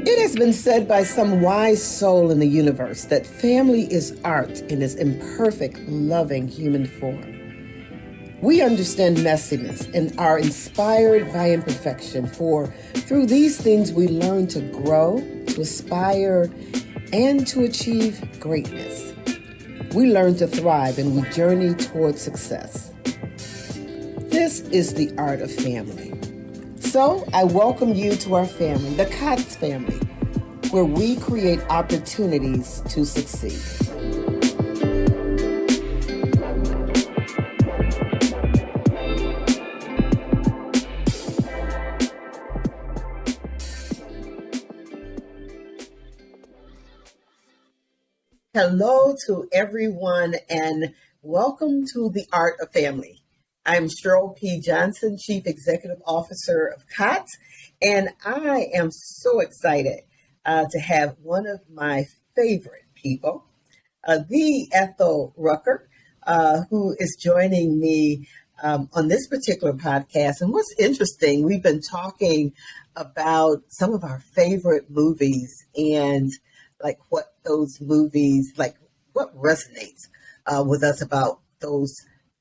It has been said by some wise soul in the universe that family is art in its imperfect, loving human form. We understand messiness and are inspired by imperfection, for through these things we learn to grow, to aspire, and to achieve greatness. We learn to thrive and we journey toward success. This is the art of family. So I welcome you to our family, the Cots family, where we create opportunities to succeed. Hello to everyone and welcome to the Art of Family. I'm Cheryl P. Johnson, Chief Executive Officer of COTS, and I am so excited to have one of my favorite people, the Ethel Rucker, who is joining me on this particular podcast. And what's interesting, we've been talking about some of our favorite movies and like what those movies, like what resonates with us about those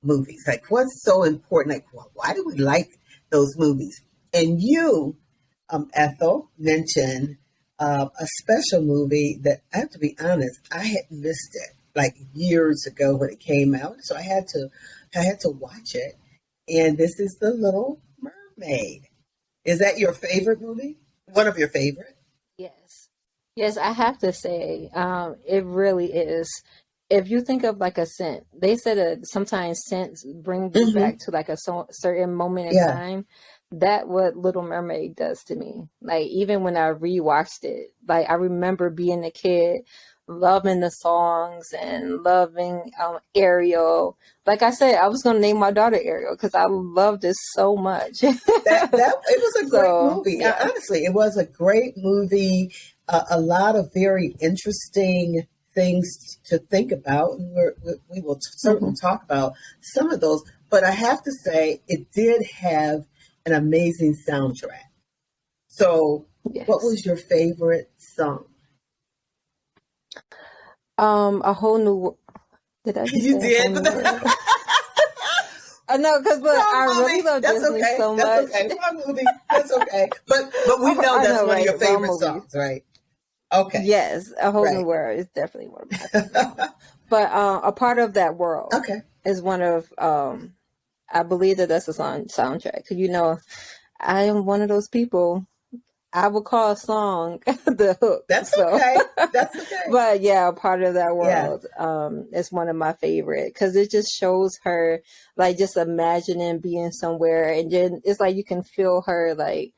movies, like what's so important, like why do we like those movies? And you, Ethel, mentioned a special movie that I have to be honest, I had missed it like years ago when it came out, so I had to watch it. And this is The Little Mermaid. Is that your favorite movie? One of your favorite? Yes. Yes, I have to say, it really is. If you think of like a scent, they said that sometimes scents bring you back to like a certain moment in time. That what Little Mermaid does to me. Like even when I rewatched it, like I remember being a kid, loving the songs and loving Ariel. Like I said, I was gonna name my daughter Ariel because I loved it so much. That it was a great movie. Yeah. Honestly, it was a great movie. A lot of very interesting things to think about, and we will certainly talk about some of those. But I have to say, it did have an amazing soundtrack. So, what was your favorite song? A Whole New. Did I just You say did. A Whole New World? No, because I really love Disney so much. That's okay. Wrong movie. That's okay. But we know that's one of your favorite songs, right? Okay. Yes, A Whole New World is definitely one of my favorites. But A Part of That World is one of, I believe that's a soundtrack. Because, you know, I am one of those people, I would call a song the hook. That's okay. That's okay. But yeah, A Part of That World is one of my favorite. Because it just shows her, like, just imagining being somewhere. And then it's like you can feel her, like,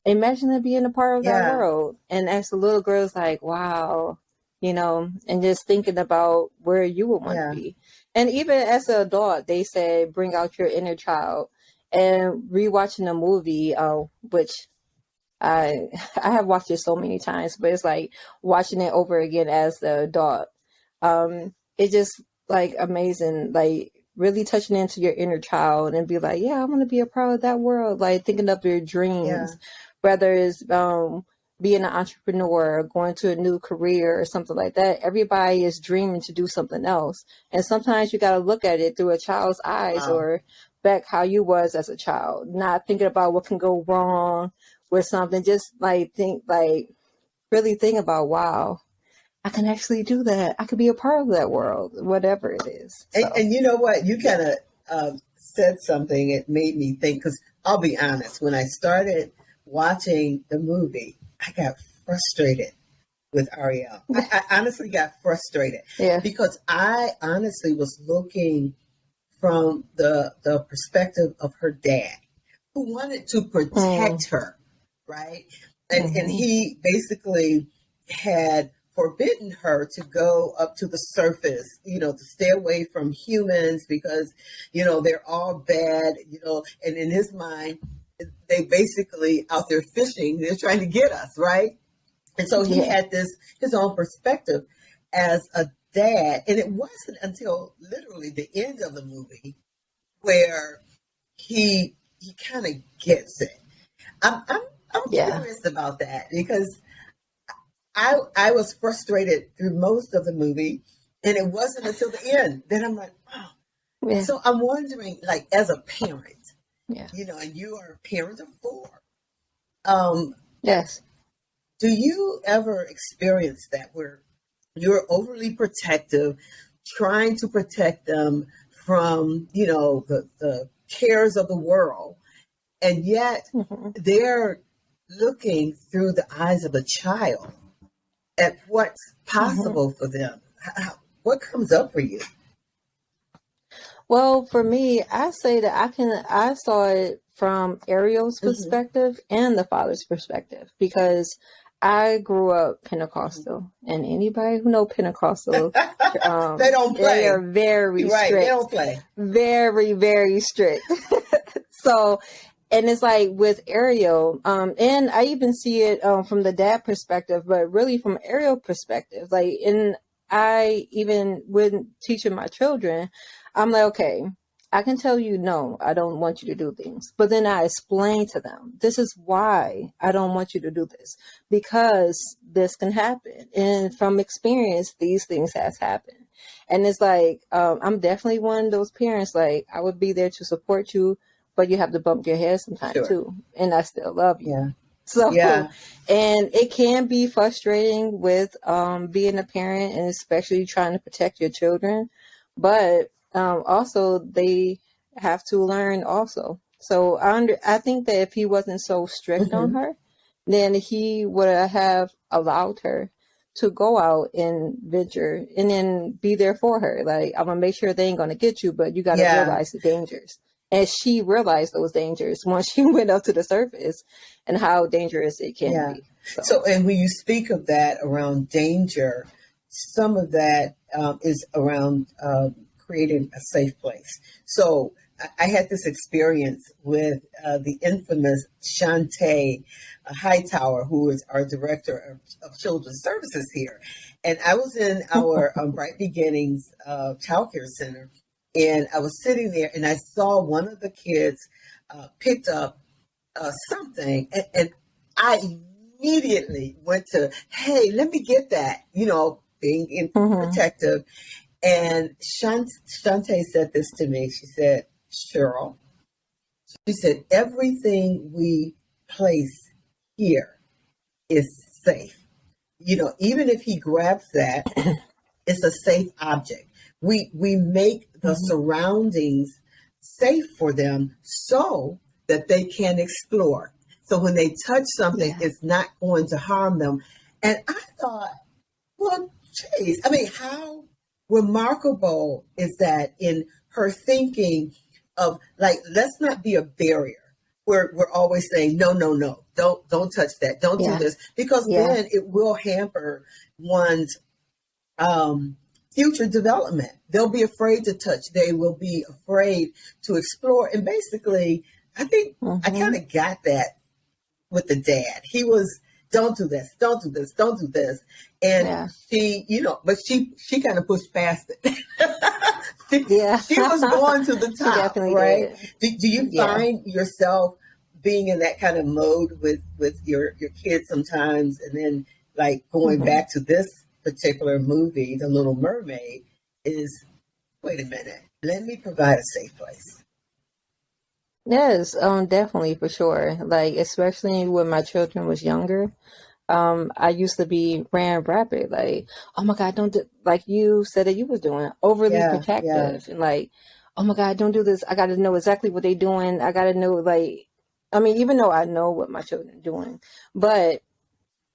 imagine being a part of that world. And as a little girl, it's like, wow, you know, and just thinking about where you would want to be. And even as an adult, they say, bring out your inner child. And rewatching the movie, which I have watched it so many times, but it's like watching it over again as the adult. It's just like amazing, like really touching into your inner child and be like, yeah, I want to be a part of that world. Like thinking of your dreams, whether it's being an entrepreneur, going to a new career or something like that. Everybody is dreaming to do something else. And sometimes you got to look at it through a child's eyes or back how you was as a child, not thinking about what can go wrong with something. Just like really think about, wow, I can actually do that. I could be a part of that world, whatever it is. So. And you know what? You kind of said something. It made me think, because I'll be honest, when I started watching the movie, I got frustrated with Ariel. I honestly got frustrated because I honestly was looking from the perspective of her dad, who wanted to protect her, right? And he basically had forbidden her to go up to the surface, you know, to stay away from humans because, you know, they're all bad, you know, and in his mind, they basically out there fishing, they're trying to get us, right? And so he had his own perspective as a dad. And it wasn't until literally the end of the movie where he kind of gets it. I'm curious about that because I was frustrated through most of the movie, and it wasn't until the end that I'm like, oh. Yeah. So I'm wondering, like, as a parent, Yeah. and you are a parent of four. Yes. Do you ever experience that where you're overly protective, trying to protect them from, the cares of the world, and yet they're looking through the eyes of a child at what's possible for them? What comes up for you? Well, for me, I say that I saw it from Ariel's perspective and the father's perspective, because I grew up Pentecostal, and anybody who know Pentecostal, They don't they are play. very Right, they strict, don't play. very, very strict. So, and it's like with Ariel, and I even see it from the dad perspective, but really from Ariel perspective, like, and I even when teaching my children, I'm like, okay, I can tell you, no, I don't want you to do things. But then I explain to them, this is why I don't want you to do this, because this can happen. And from experience, these things has happened. And it's like, I'm definitely one of those parents, like, I would be there to support you, but you have to bump your head sometimes too. And I still love you. Yeah. So, yeah. And it can be frustrating with being a parent, and especially trying to protect your children. But also they have to learn also. So I think that if he wasn't so strict on her, then he would have allowed her to go out and venture and then be there for her. Like, I'm gonna make sure they ain't gonna get you, but you gotta realize the dangers. And she realized those dangers once she went up to the surface and how dangerous it can be. So, and when you speak of that around danger, some of that is around creating a safe place. So I had this experience with the infamous Shantae Hightower, who is our director of children's services here. And I was in our Bright Beginnings childcare center, and I was sitting there, and I saw one of the kids picked up something, and I immediately went to, hey, let me get that, being protective. And Shantae said this to me. She said, Cheryl, she said, everything we place here is safe. Even if he grabs that, it's a safe object. We make the surroundings safe for them so that they can explore. So when they touch something, it's not going to harm them. And I thought, well, geez, I mean, how remarkable is that in her thinking of, like, let's not be a barrier. We're always saying, no, don't touch that. Don't do this, because then it will hamper one's future development. They'll be afraid to touch. They will be afraid to explore. And basically, I think I kind of got that with the dad. He was, don't do this, don't do this, don't do this. And she, but she kind of pushed past it. She was going to the top, right? Do you find yourself being in that kind of mode with your kids sometimes, and then, like, going back to this particular movie, The Little Mermaid, is, wait a minute, let me provide a safe place. Yes, definitely, for sure. Like, especially when my children was younger, I used to be ran rapid, like, oh my God, don't do, like you said that you was doing, overly protective, and like, oh my God, don't do this. I got to know exactly what they doing. I got to know, like, I mean, even though I know what my children are doing, but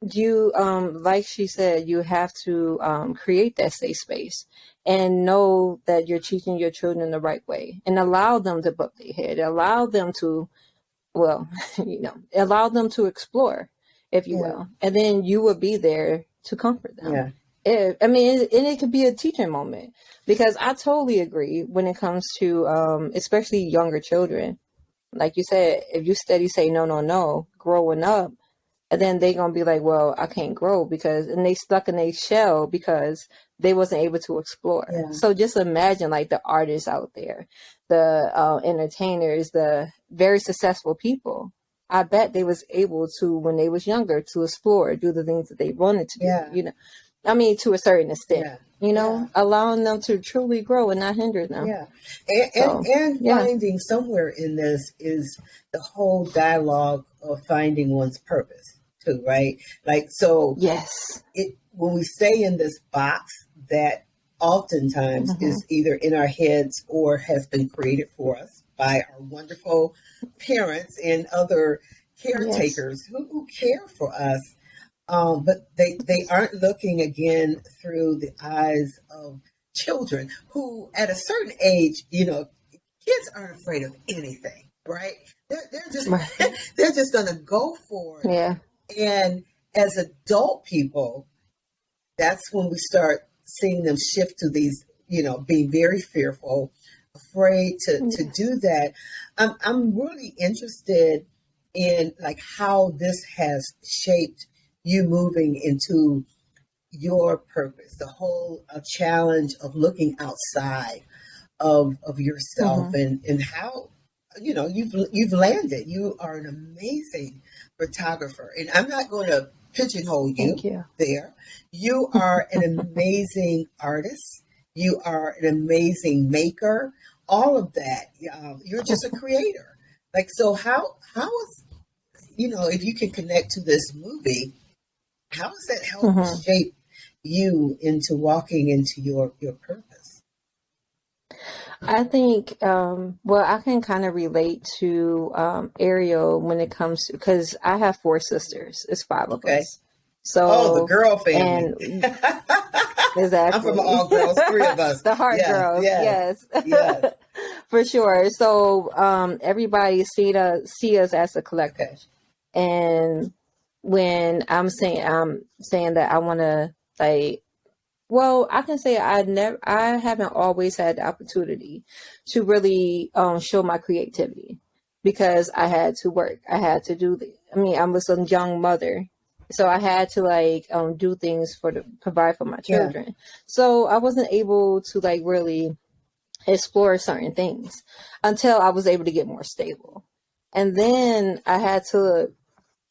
you, like she said, you have to create that safe space and know that you're teaching your children the right way, and allow them to butt their head, allow them to, well, allow them to explore, if you will, and then you will be there to comfort them. It could be a teaching moment, because I totally agree when it comes to especially younger children. Like you said, if you steady say no growing up, and then they gonna be like, well, I can't grow and they stuck in a shell because they wasn't able to explore. So just imagine, like, the artists out there, the entertainers, the very successful people I bet they was able to, when they was younger, to explore, do the things that they wanted to do, you know. I mean, to a certain extent, you know, allowing them to truly grow and not hinder them. Yeah. And finding somewhere in this is the whole dialogue of finding one's purpose too, right? Like, so when we stay in this box that oftentimes is either in our heads or has been created for us by our wonderful parents and other caretakers who care for us. But they aren't looking again through the eyes of children who, at a certain age, you know, kids aren't afraid of anything, right? They're just they're just gonna go for it. Yeah. And as adult people, that's when we start seeing them shift to these, you know, being very fearful, afraid to do that. I'm really interested in like how this has shaped you moving into your purpose, the whole challenge of looking outside of yourself and how, you know, you've landed. You are an amazing photographer, and I'm not going to pigeonhole you there. You are an amazing artist. You are an amazing maker. All of that. You're just a creator. Like, so how is, you know, if you can connect to this movie, how does that help shape you into walking into your purpose? I think, well, I can kind of relate to Ariel when it comes to, because I have 4 sisters. It's 5 of us. So, the girl family. And exactly. I'm from all girls, 3 of us. The heart girls, yes. For sure. So everybody see us as a collective. And when I'm saying that I want to, like, well, I can say I haven't always had the opportunity to really show my creativity because I had to work. I had to do I was a young mother, so I had to like do things provide for my children. So I wasn't able to like really explore certain things until I was able to get more stable. And then I had to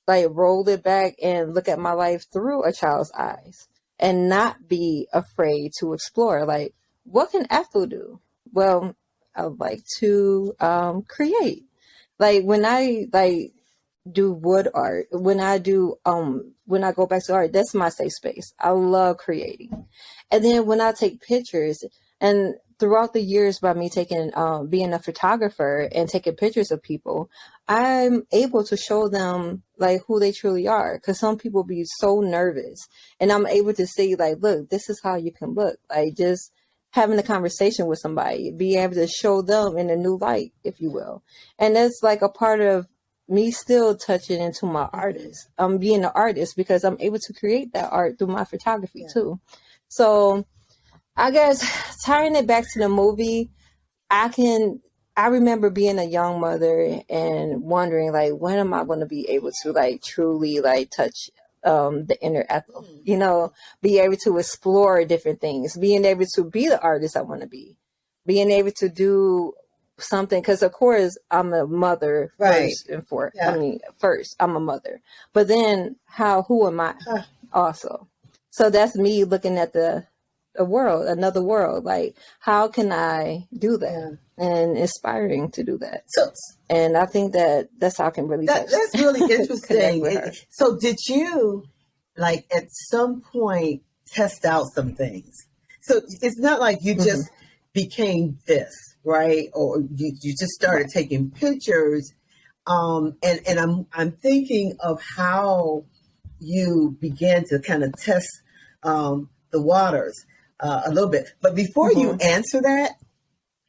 like roll it back and look at my life through a child's eyes and not be afraid to explore. Like, what can Ethel do? Well, I would like to create. Like when I like do wood art, when I go back to art, that's my safe space. I love creating. And then when I take pictures, and throughout the years by me taking being a photographer and taking pictures of people, I'm able to show them like who they truly are, because some people be so nervous, and I'm able to say like, look, this is how you can look. Like just having a conversation with somebody, be able to show them in a new light, if you will. And that's like a part of me still touching into my artist. I'm being an artist because I'm able to create that art through my photography too. So I guess tying it back to the movie, I remember being a young mother and wondering like, when am I going to be able to like truly like touch the inner Ethel, you know, be able to explore different things, being able to be the artist I want to be, being able to do something. Because of course I'm a mother first and foremost. I mean, first I'm a mother, but then who am I also? So that's me looking at another world. Like, how can I do that? And inspiring to do that. So, and I think that's how I can really that's really interesting. So did you like at some point test out some things? So it's not like you just became this, right? Or you just started taking pictures. And I'm thinking of how you began to kind of test the waters a little bit. But before you answer that,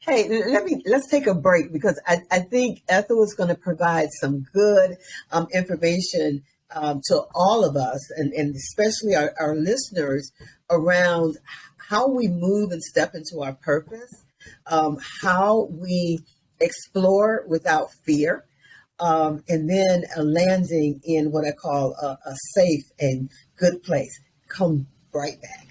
hey, let's take a break, because I think Ethel is going to provide some good information to all of us, and especially our listeners, around how we move and step into our purpose, how we explore without fear, and then landing in what I call a safe and good place. Come right back.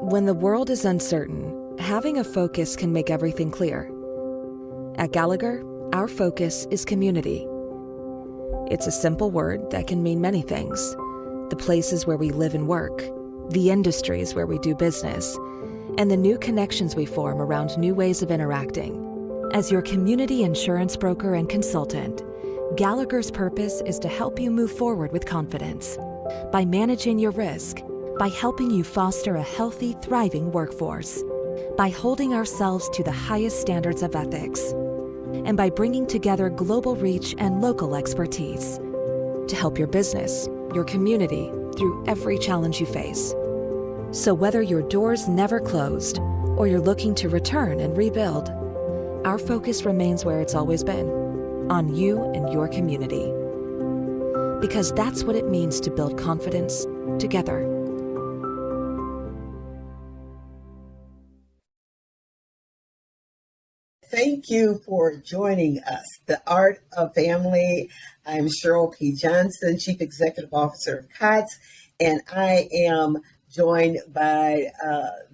When the world is uncertain, having a focus can make everything clear. At Gallagher, our focus is community. It's a simple word that can mean many things. The places where we live and work, the industries where we do business, and the new connections we form around new ways of interacting. As your community insurance broker and consultant, Gallagher's purpose is to help you move forward with confidence by managing your risk, by helping you foster a healthy, thriving workforce, by holding ourselves to the highest standards of ethics, and by bringing together global reach and local expertise to help your business, your community, through every challenge you face. So whether your doors never closed or you're looking to return and rebuild, our focus remains where it's always been, on you and your community. Because that's what it means to build confidence together. Thank you for joining us. The Art of Family. I'm Cheryl P. Johnson, Chief Executive Officer of COTS, and I am joined by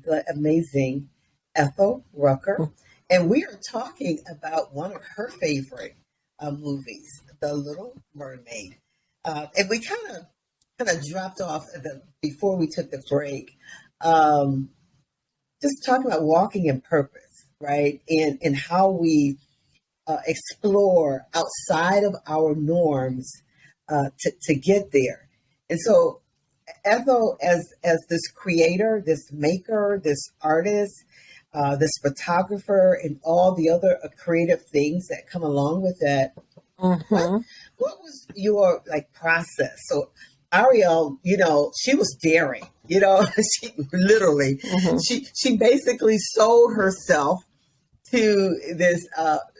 the amazing Ethel Rucker. And we are talking about one of her favorite movies, The Little Mermaid. And we kind of dropped off before we took the break, just talking about walking in purpose. Right, and how we explore outside of our norms to get there. And so, Ethel, as this creator, this maker, this artist, this photographer, and all the other creative things that come along with that, what was your process? So, Ariel, she was daring. She literally, she basically sold herself to this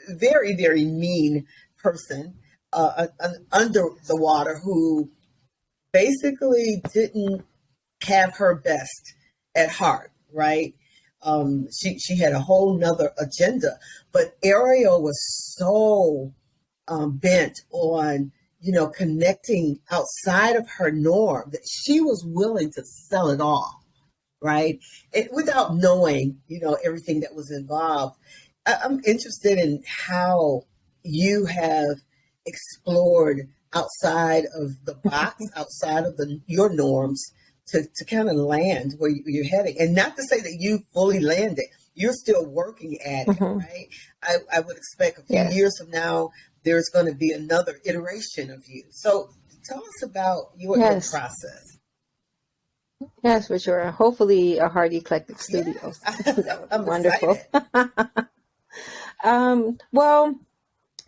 very, very mean person under the water who basically didn't have her best at heart, right? She had a whole nother agenda, but Ariel was so bent on connecting outside of her norm that she was willing to sell it all. Right? Without knowing, everything that was involved. I'm interested in how you have explored outside of the box, outside of your norms to kind of land where you're heading. And not to say that you fully landed. You're still working at it, right? I would expect a few years from now, there's going to be another iteration of you. So tell us about your process. Yes, for sure. Hopefully a Heart Eclectic Studios. I'm wonderful. Well,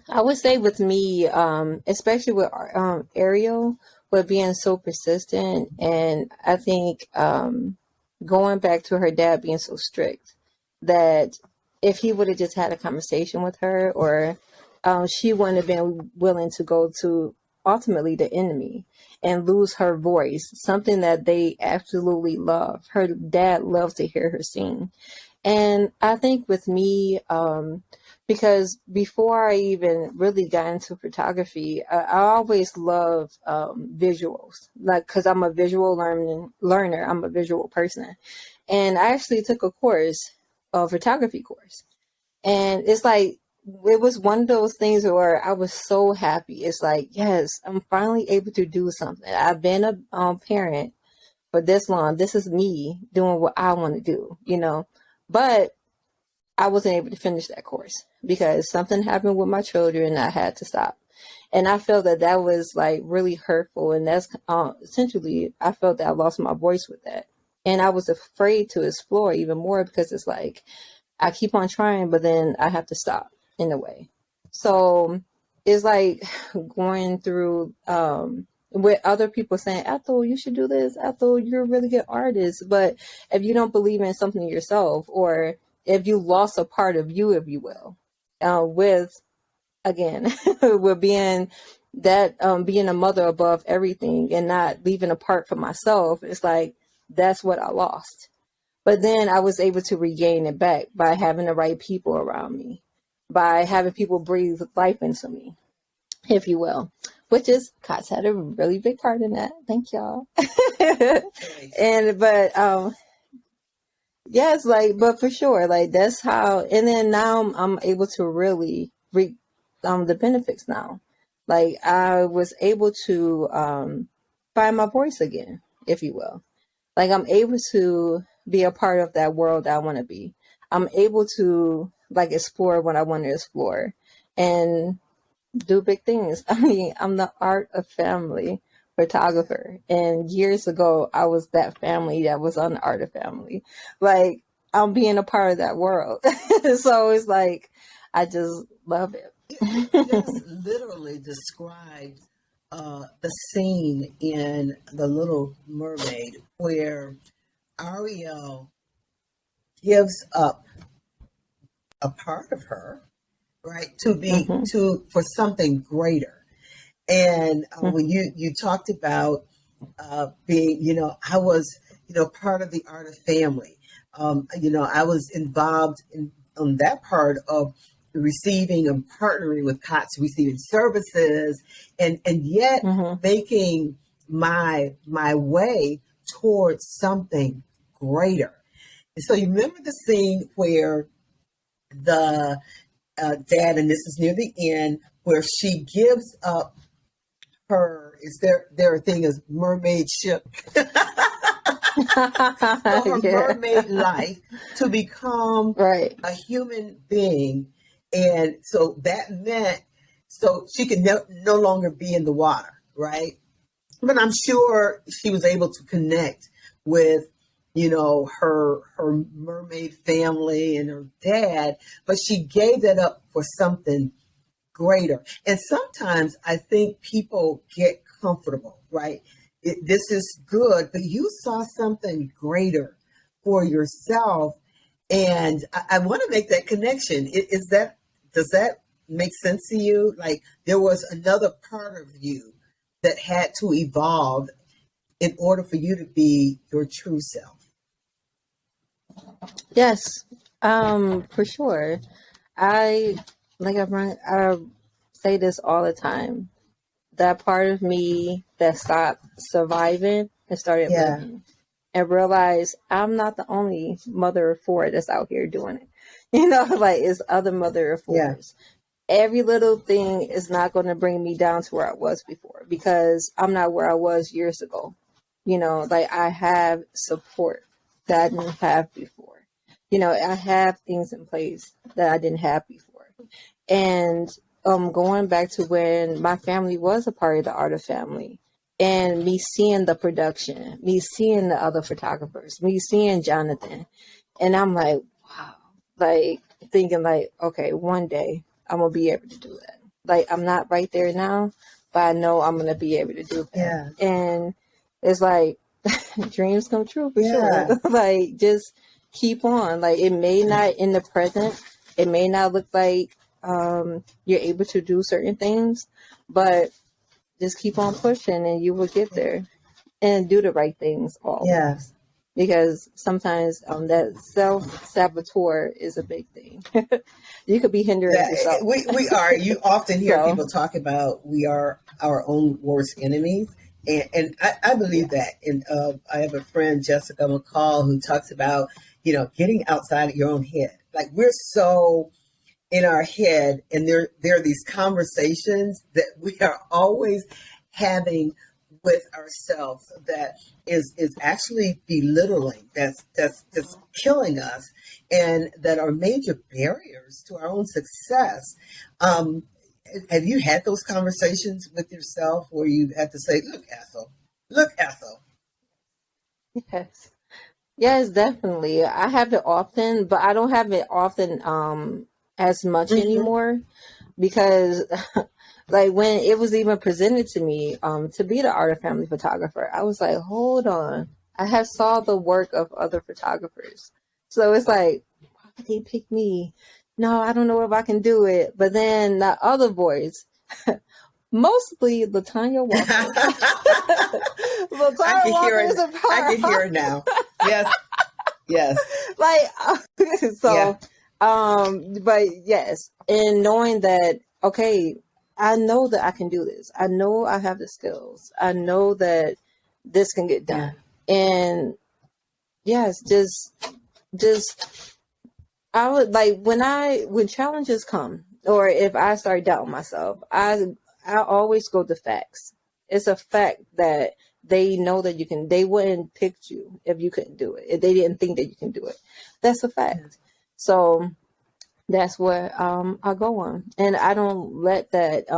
I would say with me, especially with Ariel, with being so persistent, and I think going back to her dad being so strict, that if he would have just had a conversation with her, or she wouldn't have been willing to go to ultimately the enemy and lose her voice, something that they absolutely love. Her dad loves to hear her sing. And I think with me, because before I even really got into photography, I always loved visuals, because I'm a visual learner. I'm a visual person. And I actually took a course, a photography course. And it's it was one of those things where I was so happy. It's yes, I'm finally able to do something. I've been a parent for this long. This is me doing what I want to do, but I wasn't able to finish that course because something happened with my children and I had to stop. And I felt that was really hurtful. And that's essentially, I felt that I lost my voice with that. And I was afraid to explore even more because it's I keep on trying, but then I have to stop in a way. So it's going through with other people saying, Ethel, you should do this. Ethel, you're a really good artist. But if you don't believe in something yourself, or if you lost a part of you, if you will, with being that, being a mother above everything and not leaving a part for myself, it's that's what I lost. But then I was able to regain it back by having the right people around me, by having people breathe life into me, if you will, which is Cots had a really big part in that. Thank y'all. Yes, like, but for sure, like that's how. And then now I'm able to really reap the benefits now. Like I was able to find my voice again, if you will. Like I'm able to be a part of that world that I want to be. I'm able to like explore what I want to explore and do big things. I mean, I'm the art of family photographer. And years ago, I was that family that was on the art of family. Like, I'm being a part of that world. So it's like, I just love it. You just literally described the scene in The Little Mermaid where Ariel gives up a part of her, right, to be Mm-hmm. to for something greater. And when Mm-hmm. you talked about being, I was, part of the art of family. I was involved in on that part of receiving and partnering with COTS, receiving services, and yet Mm-hmm. making my way towards something greater. And so you remember the scene where the dad, and this is near the end, where she gives up her, is there a thing as mermaid ship? So her Yeah. mermaid life to become Right. a human being. And so that meant, so she could no longer be in the water, right? But I'm sure she was able to connect with, her mermaid family and her dad, but she gave that up for something greater. And sometimes I think people get comfortable, right? This is good, but you saw something greater for yourself. And I want to make that connection. Does that make sense to you? Like there was another part of you that had to evolve in order for you to be your true self. Yes. For sure. I I say this all the time. That part of me that stopped surviving and started Yeah, living and realized I'm not the only mother of four that's out here doing it. Like it's other mother of yeah, fours. Every little thing is not going to bring me down to where I was before because I'm not where I was years ago. Like I have support that I didn't have before. I have things in place that I didn't have before. And going back to when my family was a part of the art of family and me seeing the production, me seeing the other photographers, me seeing Jonathan, and I'm like, wow, like thinking like, okay, one day I'm gonna be able to do that. Like I'm not right there now, but I know I'm gonna be able to do that. yeah, And it's like dreams come true for sure. yeah, Like just keep on. Like it may not in the present, it may not look like you're able to do certain things, but just keep on pushing and you will get there and do the right things yeah. always. Because sometimes that self saboteur is a big thing. You could be hindering Yeah, yourself. we are. You often hear So people talk about we are our own worst enemies. And I believe that. yes. And I have a friend, Jessica McCall, who talks about, getting outside of your own head. Like we're so in our head, and there are these conversations that we are always having with ourselves that is actually belittling, that's killing us, and that are major barriers to our own success. um, have you had those conversations with yourself where you had to say, look Ethel? Yes. Yes, definitely. I have it often, but I don't have it often as much Mm-hmm. anymore because like when it was even presented to me to be the art of family photographer, I was like, hold on. I have saw the work of other photographers. So it's like, why would they pick me? No, I don't know if I can do it. But then the other boys, mostly Latanya Walker. I Latanya can hear Walker is it. a I can hear powerhouse. it now. Yes, yes, Like yeah, so but yes, and knowing that okay, I know that I can do this, I know I have the skills, I know that this can get yeah. done. And yes, just just, I would like when challenges come, or if I start doubting myself, I always go to facts. It's a fact that they know that they wouldn't pick you if you couldn't do it. If they didn't think that you can do it. That's a fact. So that's what I go on. And I don't let that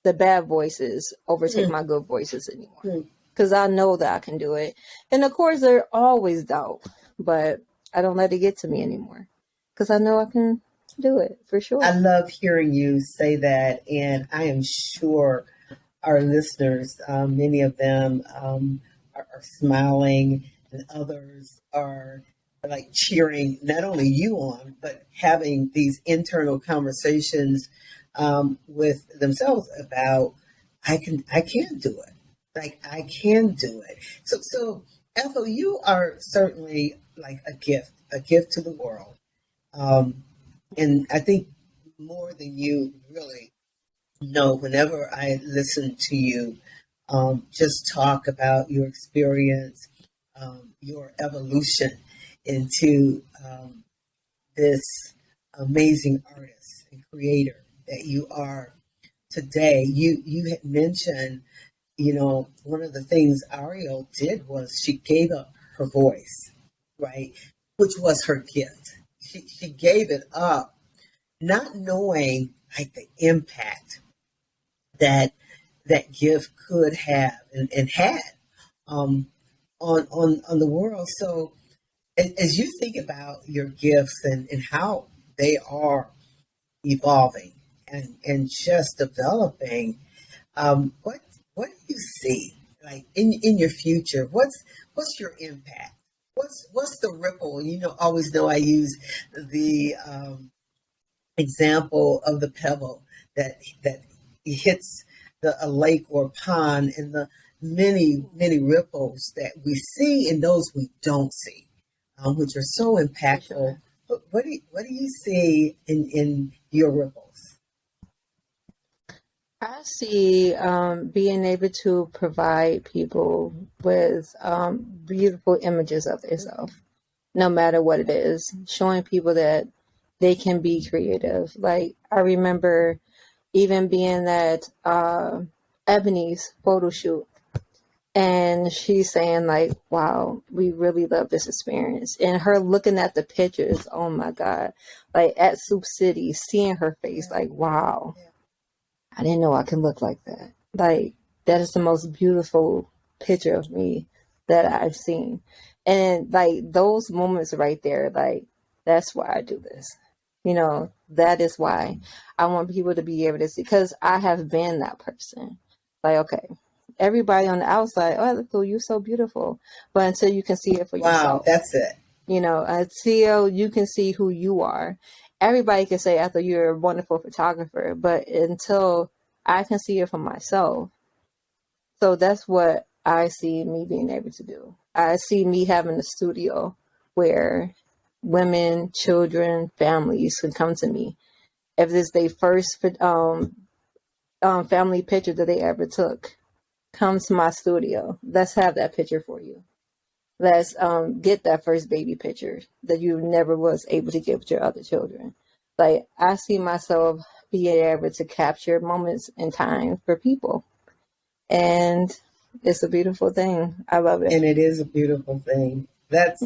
the bad voices overtake my good voices anymore. Because I know that I can do it. And of course there always doubt, but I don't let it get to me anymore. Because I know I can do it for sure. I love hearing you say that, and I am sure our listeners, many of them are smiling, and others are like cheering not only you on, but having these internal conversations with themselves about I can do it. Like I can do it. So Ethel, you are certainly like a gift to the world. And I think more than you really know, whenever I listen to you just talk about your experience, your evolution into this amazing artist and creator that you are today. You had mentioned, one of the things Ariel did was she gave up her voice, right? Which was her gift. She gave it up, not knowing like the impact that gift could have and had on the world. So as you think about your gifts and how they are evolving and just developing, what do you see like in your future? What's your impact? What's the ripple? Always know I use the example of the pebble that hits a lake or pond, and the many ripples that we see and those we don't see, which are so impactful. What do you see in your ripples? I see being able to provide people with beautiful images of themselves, no matter what it is, showing people that they can be creative. Like I remember even being at Ebony's photo shoot, and she's saying like, wow, we really love this experience. And her looking at the pictures, oh my God, like at Soup City, seeing her face, like, wow, I didn't know I could look like that. Like, that is the most beautiful picture of me that I've seen. And like those moments right there, like, that's why I do this. That is why I want people to be able to see, because I have been that person. Like, okay, everybody on the outside, oh, Ethel, you're so beautiful. But until you can see it for yourself. Wow, that's it. Until you can see who you are. Everybody can say, Ethel, you're a wonderful photographer, but until I can see it for myself. So that's what I see me being able to do. I see me having a studio where women, children, families can come to me. If it's their first family picture that they ever took, come to my studio. Let's have that picture for you. Let's get that first baby picture that you never was able to get with your other children. Like, I see myself being able to capture moments in time for people. And it's a beautiful thing. I love it. And it is a beautiful thing. That's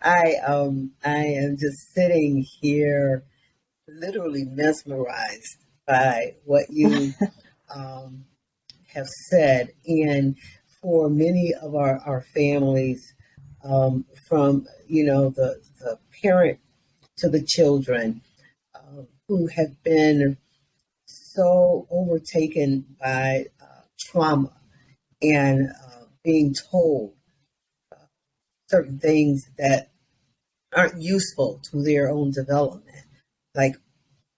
I am just sitting here literally mesmerized by what you have said. And for many of our families, from the parent to the children, who have been so overtaken by trauma and being told certain things that aren't useful to their own development, like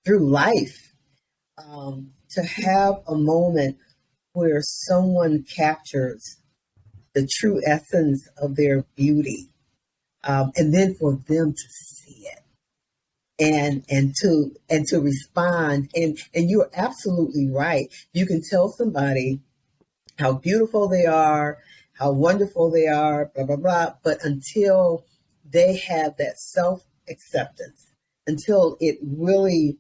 through life, to have a moment where someone captures the true essence of their beauty, and then for them to see it and to respond. And you're absolutely right. You can tell somebody how beautiful they are, how wonderful they are, blah blah blah, but until they have that self-acceptance until it really,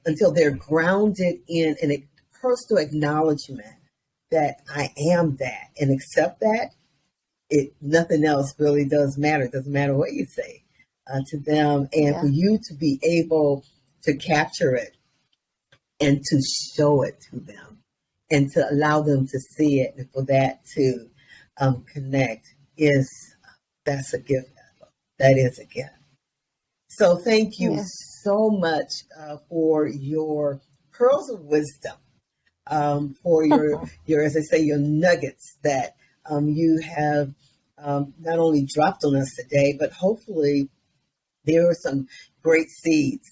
until they're grounded in a personal acknowledgement that I am that and accept that, nothing else really does matter. It doesn't matter what you say to them. And for you to be able to capture it and to show it to them and to allow them to see it and for that to connect that's a gift. That is a gift. So thank you so much for your pearls of wisdom, for your, as I say, your nuggets that you have not only dropped on us today, but hopefully there are some great seeds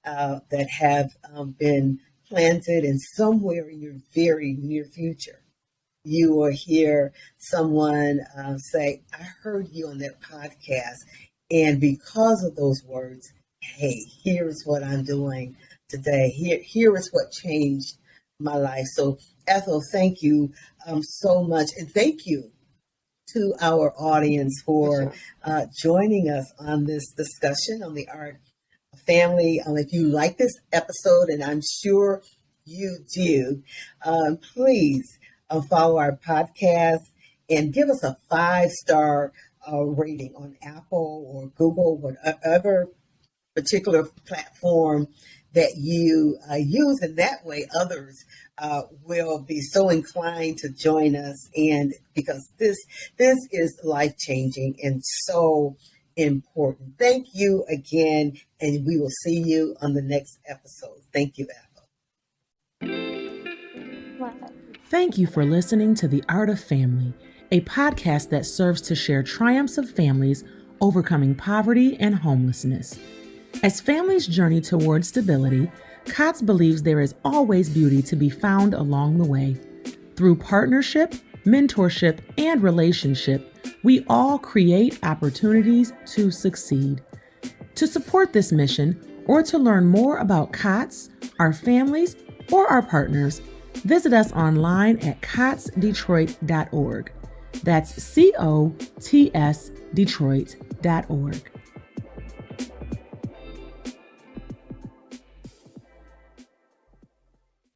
that have been planted and somewhere in your very near future. You will hear someone say, I heard you on that podcast. And because of those words, hey, here's what I'm doing today. Here is what changed my life. So Ethel, thank you so much. And thank you to our audience for joining us on this discussion on the art of family. If you like this episode, and I'm sure you do, please follow our podcast and give us a 5-star rating on Apple or Google, whatever particular platform that you use. And that way others will be so inclined to join us. And because this is life-changing and so important. Thank you again. And we will see you on the next episode. Thank you, Ethel. Thank you for listening to The Art of Family, a podcast that serves to share triumphs of families overcoming poverty and homelessness. As families journey towards stability, COTS believes there is always beauty to be found along the way. Through partnership, mentorship, and relationship, we all create opportunities to succeed. To support this mission, or to learn more about COTS, our families, or our partners, visit us online at cotsdetroit.org. That's COTS Detroit.org.